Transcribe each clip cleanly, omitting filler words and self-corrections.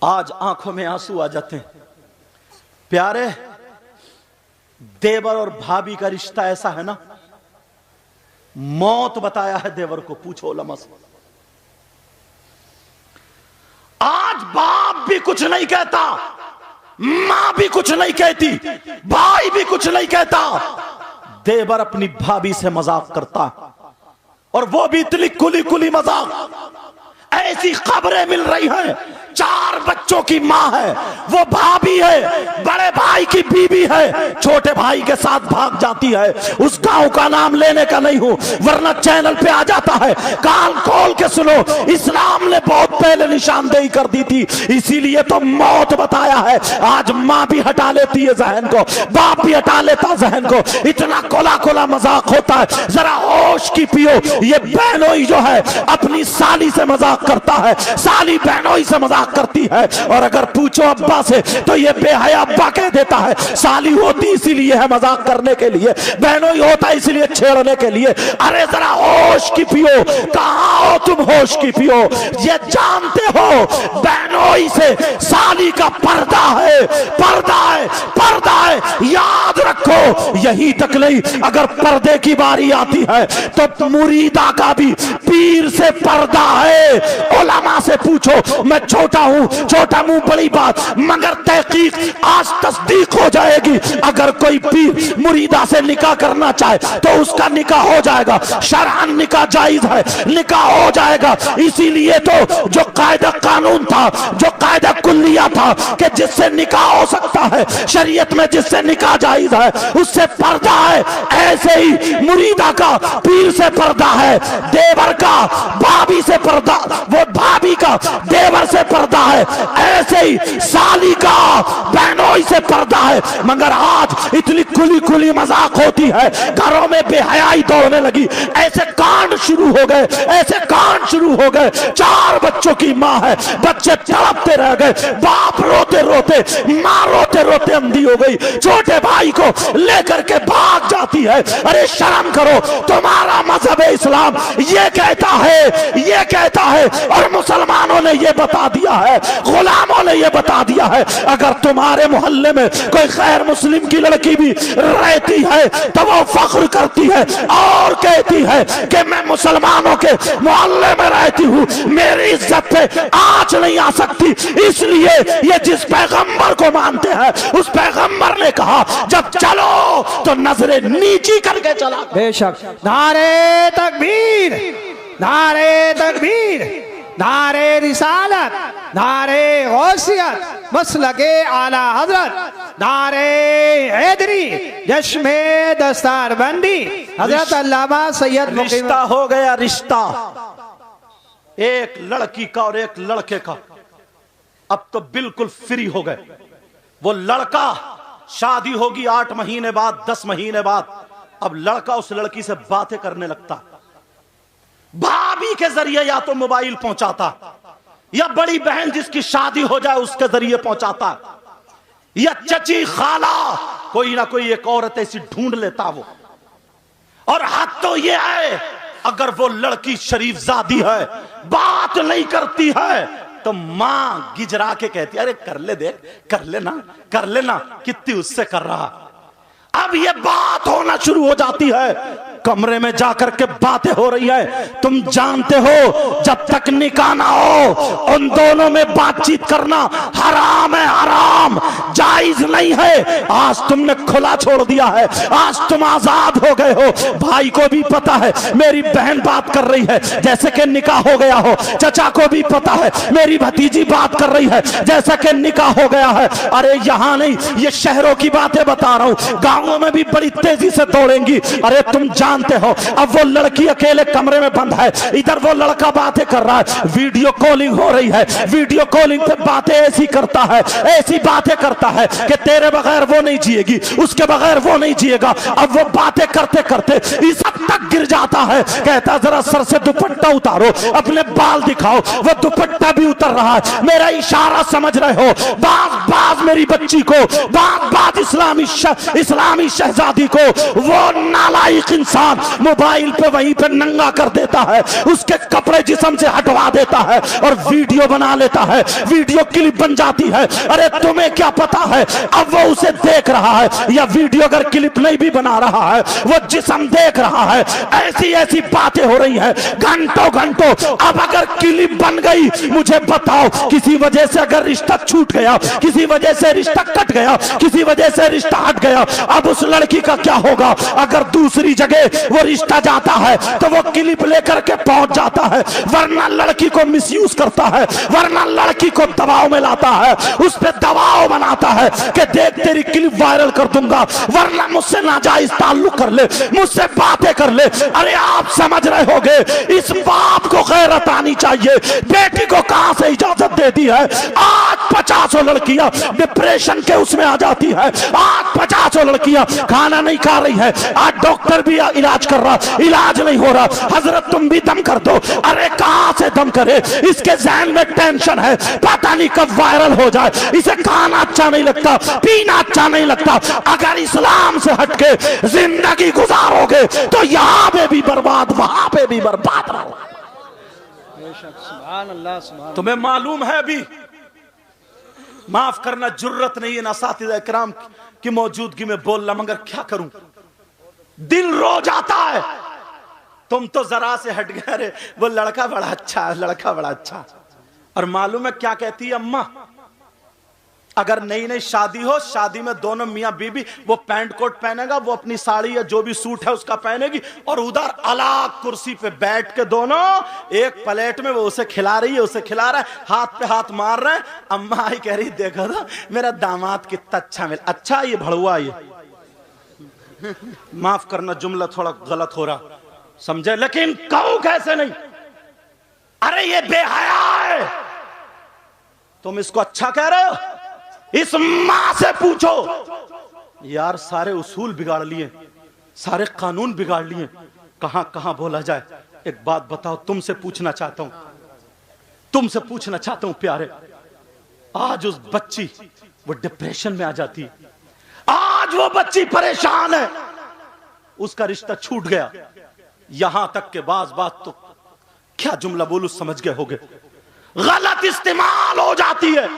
आज आंखों में आंसू आ जाते हैं। प्यारे, देवर और भाभी का रिश्ता ऐसा है ना, मौत बताया है देवर को, पूछो उलमा से। आज बाप भी कुछ नहीं कहता, मां भी कुछ नहीं कहती, भाई भी कुछ नहीं कहता, देवर अपनी भाभी से मजाक करता है, और वो भी इतनी कुली कुली मजाक। ऐसी खबरें मिल रही हैं, 4 बच्चों की मां है, वो भाभी है, बड़े भाई की बीवी है, छोटे भाई के साथ भाग जाती है। उस गांव का नाम लेने का नहीं हूं, वरना चैनल पे आ जाता है। कान खोल के सुनो, इस्लाम ने बहुत पहले निशानदेही कर दी थी, इसीलिए तो मौत बताया है। आज मां भी हटा लेती है जहन को, बाप भी हटा लेता जहन को, इतना कोला कोला मजाक होता है। जरा होश की पियो। ये बहनोई जो है अपनी साली से मजाक करता है, साली बहनोई से मजाक करती है, और अगर पूछो अब्बा से तो ये बेहया अब्बा कह देता है। साली होती इसीलिए है मजाक करने के लिए, बहनोई होता है इसलिए छेड़ने के लिए। अरे जरा होश की पियो, कहां हो तुम? होश की पियो। ये जानते हो बहनोई से साली का पर्दा है, पर्दा है, पर्दा है, याद रखो। यही तक नहीं, अगर पर्दे की बारी आती है तो मुरीदा का भी पीर से पर्दा है। उलमा से पूछो, मैं छोटा हूं, छोटा मुंह बड़ी बात, मगर तहकीक आज तस्दीक हो जाएगी। अगर कोई पीर मुरीदा से निकाह करना चाहे तो उसका निकाह हो जाएगा, शरअन निकाह जायज है, निकाह हो जाएगा। इसीलिए तो जो कायदा कानून था, जो कायदा कुल्लिया था कि जिससे निकाह हो सकता है शरीयत में, जिससे निकाह जायज है उससे पर्दा है, ऐसे ही मुरीदा का पीर से पर्दा है, देवर का भाभी से पर्दा, वो भाभी का देवर से पर्दा है, ऐसे ही साली का बहनोई से पर्दा है। मगर आज इतनी खुली खुली मजाक होती है, घरों में बेहयाई दौड़ने लगी, ऐसे कांड शुरू हो गए, ऐसे कांड शुरू हो गए। 4 बच्चों की मां है, बच्चे तड़पते रह गए, बाप रोते रोते, मां रोते रोते अंधी हो गई, छोटे भाई को लेकर के भाग जाती है। अरे शर्म करो, तुम्हारा मजहब इस्लाम ये कहता है, ये कहता है, और मुसलमानों ने ये बता दिया है, गुलामों ने ये बता दिया है। अगर तुम्हारे मोहल्ले में कोई गैर मुस्लिम की लड़की भी रहती है तो वो फख्र करती है और कहती है कि मैं मुसलमानों के मोहल्ले में रहती हूँ, मेरी इज्जत पे आंच नहीं आ सकती। इसलिए ये जिस पैगंबर को मानते हैं उस पैगंबर ने कहा जब चलो तो नजरें नीची करके चला। बेशक। नारे तकबीर, नारे तकबीर, नारे रिसालत, नारे गौसियत, मसलके आला हजरत, नारे हैदरी, जश्मे दस्तारबंदी, हजरत अल्लामा सैयद। रिश्ता हो गया, रिश्ता एक लड़की का और एक लड़के का, अब तो बिल्कुल फ्री हो गए। वो लड़का शादी होगी 8 महीने बाद, 10 महीने बाद, अब लड़का उस लड़की से बातें करने लगता, भाभी के जरिए या तो मोबाइल पहुंचाता, या बड़ी बहन जिसकी शादी हो जाए उसके जरिए पहुंचाता, या चची खाला, कोई ना कोई एक औरत ऐसी ढूंढ लेता वो। और हद तो ये है, अगर वो लड़की शरीफ जादी है, बात नहीं करती है, तो मां गिजरा के कहती है अरे कर ले, देख कर लेना, कर लेना, कितनी उससे कर रहा। अब ये बात होना शुरू हो जाती है, कमरे में जाकर के बातें हो रही है। तुम जानते हो जब तक निकाह ना हो उन दोनों में बातचीत करना हराम है, हराम, जायज नहीं है। आज तुमने खुला छोड़ दिया है, आज तुम आजाद हो गए हो। भाई को भी पता है मेरी बहन बात कर रही है जैसे कि निकाह हो गया हो, चचा को भी पता है मेरी भतीजी बात कर रही है जैसे कि निकाह हो गया है। अरे यहाँ नहीं, ये शहरों की बातें बता रहा हूँ, गाँवों में भी बड़ी तेजी से दौड़ेंगी। अरे तुम जानते हो अब वो लड़की अकेले कमरे में बंद है, इधर वो लड़का बातें कर रहा है, वीडियो कॉलिंग हो रही है, वीडियो कॉलिंग पे बातें ऐसी करता है, ऐसी बातें करता है कि तेरे बगैर वो नहीं जिएगी, उसके बगैर वो नहीं जिएगा। अब वो बातें करते करते इस हद तक गिर जाता है, कहता जरा सर से दुपट्टा उतारो, अपने बाल दिखाओ, वो दुपट्टा भी उतर रहा है। मेरा इशारा समझ रहे हो? बाज बाज मेरी बच्ची को, बाज बाज इस्लामी शहजादी को, वो नालायक इंसान शैतान मोबाइल पे वहीं पे नंगा कर देता है, उसके कपड़े जिस्म से हटवा देता है और वीडियो बना लेता है, वीडियो क्लिप बन जाती है। अरे तुम्हें क्या पता है अब वो उसे देख रहा है, या वीडियो अगर क्लिप नहीं भी बना रहा है वो जिस्म देख रहा है। ऐसी ऐसी बातें हो रही है घंटों घंटों। अब अगर क्लिप बन गई, मुझे बताओ, किसी वजह से अगर रिश्ता छूट गया, किसी वजह से रिश्ता कट गया, किसी वजह से रिश्ता हट गया, अब उस लड़की का क्या होगा? अगर दूसरी जगह वो रिश्ता जाता है तो वो क्लिप लेकर के पहुंच जाता है, वरना लड़की को मिसयूज करता है, वरना लड़की को दबाव में लाता है, उस पे दबाव बनाता है कि देख तेरी क्लिप वायरल कर दूंगा, वरना मुझसे नाजायज ताल्लुक कर ले, मुझसे बातें कर ले। अरे आप समझ रहे होगे इस बाप को गैरत आनी चाहिए। बेटी को कहां से इजाजत दे दी है? आज 50 लड़कियां डिप्रेशन के उसमें आ जाती है, आज 50 लड़कियां खाना नहीं खा रही है, आज डॉक्टर भी इलाज कर रहा, इलाज नहीं हो रहा। हजरत तुम भी दम कर दो। अरे कहां से दम करे? इसके जहन में टेंशन है, पता नहीं कब वायरल हो जाए। इसे खाना अच्छा नहीं लगता, पीना अच्छा नहीं लगता। अगर इस्लाम से हटके जिंदगी गुजारोगे तो यहां पे भी बर्बाद, वहां पे भी बर्बाद रहो। तुम्हें मालूम है भी, माफ करना, जुर्रत नहीं है ना साथी इकराम की मौजूदगी में बोलना, मगर क्या करूं, दिल रो जाता है। तुम तो जरा से हट गए, अरे वो लड़का बड़ा अच्छा है, लड़का बड़ा अच्छा। और मालूम है क्या कहती है अम्मा? अगर नई नई शादी हो, शादी में दोनों मियां बीबी, वो पैंट कोट पहनेगा, वो अपनी साड़ी या जो भी सूट है उसका पहनेगी, और उधर अलग कुर्सी पे बैठ के दोनों एक प्लेट में वो उसे खिला रही है, उसे खिला रहा है, हाथ पे हाथ मार रहे हैं। अम्मा आई कह रही देखो तो मेरा दामाद कितना अच्छा मिला। अच्छा ये भड़ुआ, ये माफ करना जुमला थोड़ा गलत हो रहा, समझे, लेकिन कहूं कैसे नहीं। अरे ये बेहया है, तुम इसको अच्छा कह रहे हो? इस मां से पूछो यार, सारे उसूल बिगाड़ लिए, सारे कानून बिगाड़ लिए, कहां कहां बोला जाए। एक बात बताओ, तुमसे पूछना चाहता हूं, तुमसे पूछना चाहता हूं प्यारे, आज उस बच्ची वो डिप्रेशन में आ जाती है, आज वो बच्ची परेशान है, उसका रिश्ता छूट गया, यहां तक के बात तो क्या जुमला बोलूं समझ गए होगे, गलत इस्तेमाल हो जाती है।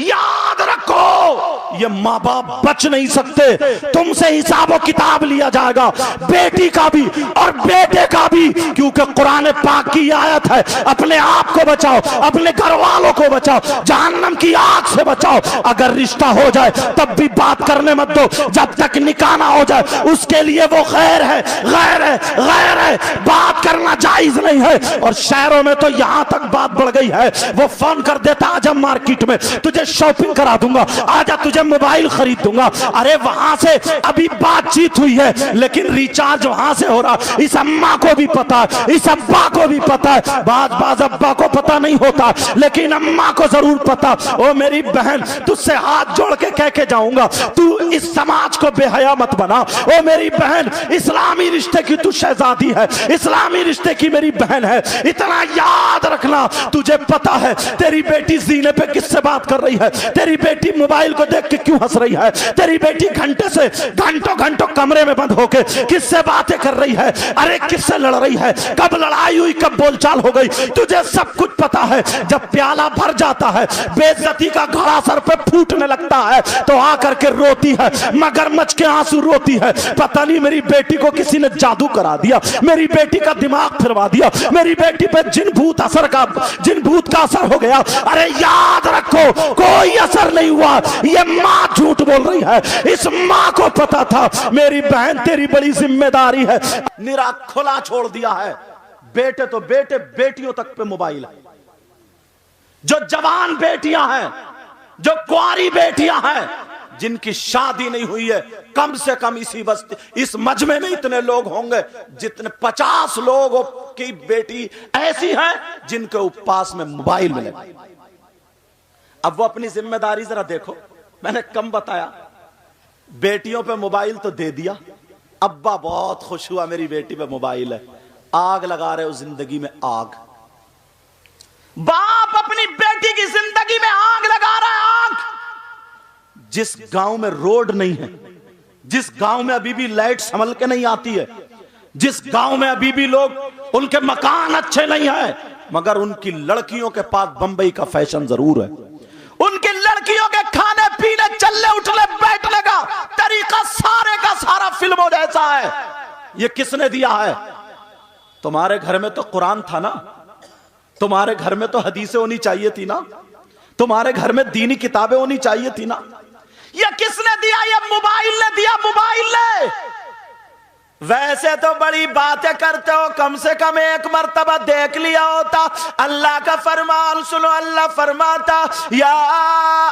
याद रखो ये माँ बाप बच नहीं सकते, तुमसे हिसाब किताब लिया जाएगा, बेटी का भी और बेटे का भी, क्योंकि कुरान पाक की आयत है, अपने आप को बचाओ, अपने घर वालों को बचाओ, जहन्नम की आग से बचाओ। अगर रिश्ता हो जाए तब भी बात करने मत दो, जब तक निकाह ना हो जाए उसके लिए वो गैर है, गैर है, गैर है, बात करना जायज नहीं है। और शहरों में तो यहां तक बात बढ़ गई है, वो फोन कर देता आजा मार्केट में, तुझे शॉपिंग करा दूंगा, आजा तुझे मोबाइल खरीद दूंगा। अरे वहां से अभी बातचीत हुई है, लेकिन रिचार्ज वहां से हो रहा। इस अम्मा को भी पता है, इस अब्बा को भी पता है, बाज अब्बा को पता नहीं होता, लेकिन अम्मा को जरूर पता। ओ मेरी बहन, तुझसे हाथ जोड़ के कह के जाऊंगा, तू इस समाज को बेहया मत बना। ओ मेरी बहन, इस्लामी रिश्ते की तू शहजादी है, इस्लामी रिश्ते की मेरी बहन है। इतना याद रखना, तुझे पता है तेरी बेटी जीने पे किससे बात कर रही है, तेरी बेटी मोबाइल को देख के क्यों हंस रही है, तेरी बेटी घंटे से घंटों कमरे में बंद होके किससे बातें कर रही है, अरे किससे लड़ रही है, कब लड़ाई हुई, कब बोलचाल हो गई, तुझे सब कुछ पता है। जब प्याला भर जाता है, बेइज्जती का घड़ा सर पे फूटने लगता है, तो आकर के रोती है, मगरमच्छ के आंसू रोती है, पता नहीं मेरी बेटी को किसी ने जादू करा दिया, मेरी बेटी का दिमाग फिरवा दिया, मेरी बेटी पे जिन भूत का असर हो गया। अरे याद रखो, कोई असर नहीं हुआ, ये माँ झूठ बोल रही है। इस माँ को पता था मेरी बहन तेरी बड़ी जिम्मेदारी है, निरा खुला छोड़ दिया है। बेटे तो बेटे, बेटियों तक पे मोबाइल है। जो जवान बेटियां हैं, जो कुंवारी बेटियां हैं, जिनकी शादी नहीं हुई है, कम से कम इसी बस्ती, इस मजमे में इतने लोग होंगे जितने 50 लोगों की बेटी ऐसी हैं जिनके पास में मोबाइल मिले। अब वो अपनी जिम्मेदारी जरा देखो, मैंने कम बताया, बेटियों पे मोबाइल तो दे दिया, अब्बा बहुत खुश हुआ मेरी बेटी पे मोबाइल है, आग लगा रहे हो जिंदगी में आग। बाप अपनी बेटी की जिंदगी में आग लगा रहा है, आग। जिस गांव में रोड नहीं है, जिस गांव में अभी भी लाइट संभल के नहीं आती है, जिस गांव में अभी भी लोग, उनके मकान अच्छे नहीं है, मगर उनकी लड़कियों के पास बंबई का फैशन जरूर है। उनकी लड़कियों के खाने पीने, चलने उठने बैठने का तरीका सारे का सारा फिल्मों जैसा है। ये किसने दिया है? तुम्हारे घर में तो कुरान था ना, तुम्हारे घर में तो हदीसें होनी चाहिए थी ना, तुम्हारे घर में दीनी किताबें होनी चाहिए थी ना। ये किसने दिया? ये मोबाइल ने दिया, मोबाइल ने। वैसे तो बड़ी बातें करते हो, कम से कम एक मर्तबा देख लिया होता। अल्लाह का फरमान सुनो, अल्लाह फरमाता या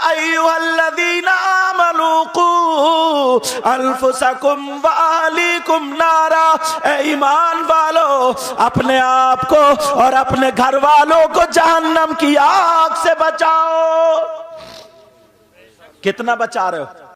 अय्युहल्लज़ीना आमनू कू अनफुसकुम व अहलीकुम नारा। ए ईमान वालो, अपने आप को और अपने घर वालों को जहन्नम की आग से बचाओ। कितना बचा रहे हो?